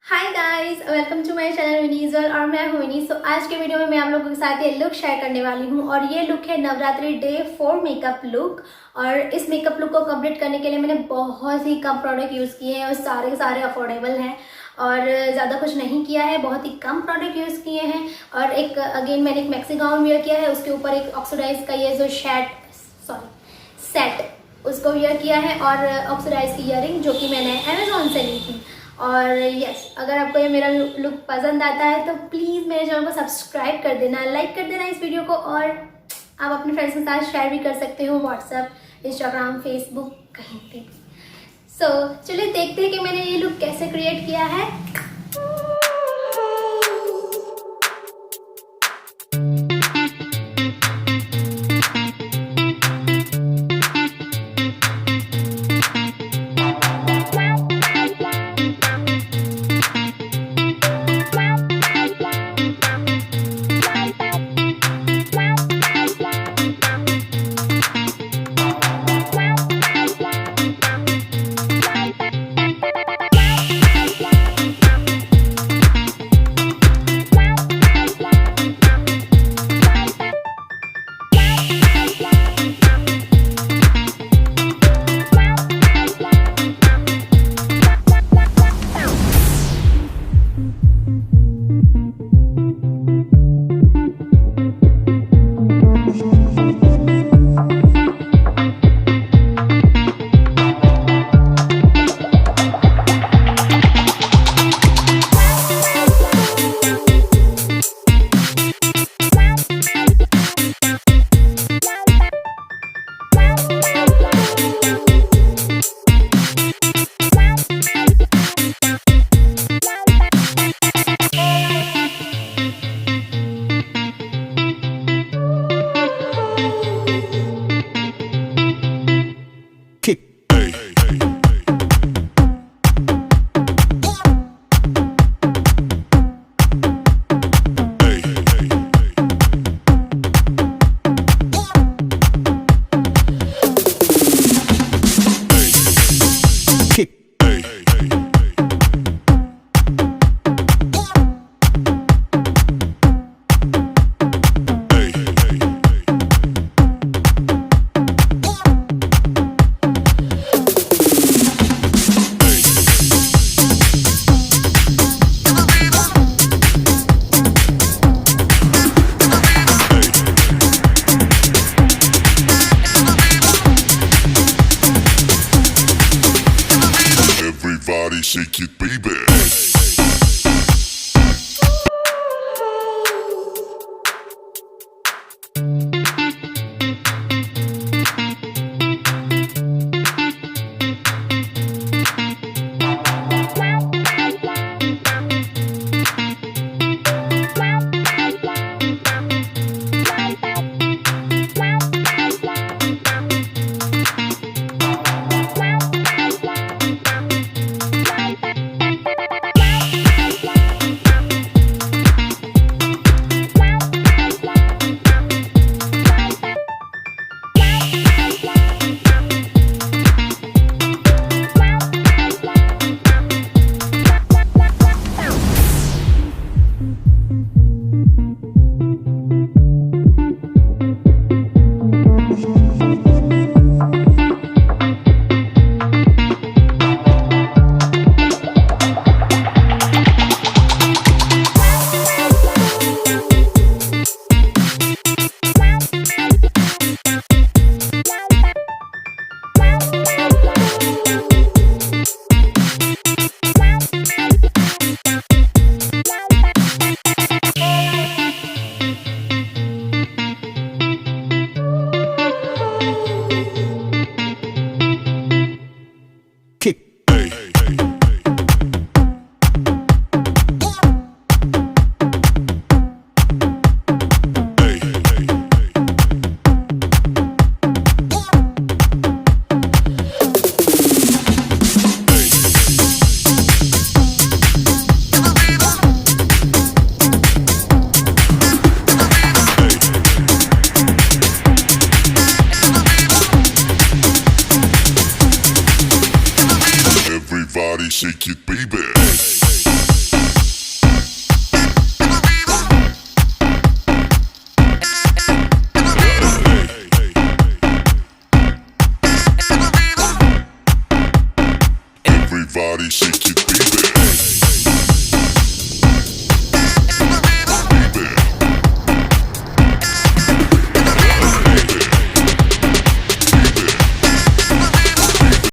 Hi guys, welcome to my channel Vinis world और मैं हूं विनी। आज के वीडियो में मैं आप लोगों के साथ ये लुक शेयर करने वाली हूं और ये लुक है नवरात्रि डे 4 मेकअप लुक। और इस मेकअप लुक को कंप्लीट करने के लिए मैंने बहुत ही कम प्रोडक्ट यूज़ किए हैं और सारे अफोर्डेबल हैं और ज़्यादा कुछ नहीं किया है, बहुत ही कम प्रोडक्ट यूज़ किए हैं। और एक अगेन मैंने एक मैक्सी गाउन वेयर किया है, उसके ऊपर एक ऑक्सीडाइज का ये जो सेट उसको वेयर किया है और ऑक्सीडाइज की ईयरिंग जो कि मैंने अमेजोन से ली थी। और यस, अगर आपको ये मेरा लुक पसंद आता है तो प्लीज़ मेरे चैनल को सब्सक्राइब कर देना, लाइक कर देना इस वीडियो को, और आप अपने फ्रेंड्स के साथ शेयर भी कर सकते हो व्हाट्सएप, इंस्टाग्राम, फेसबुक, कहीं पे भी। चलिए देखते हैं कि मैंने ये लुक कैसे क्रिएट किया है। Everybody shake it, baby. Everybody shake it, baby. Everybody shake it, baby.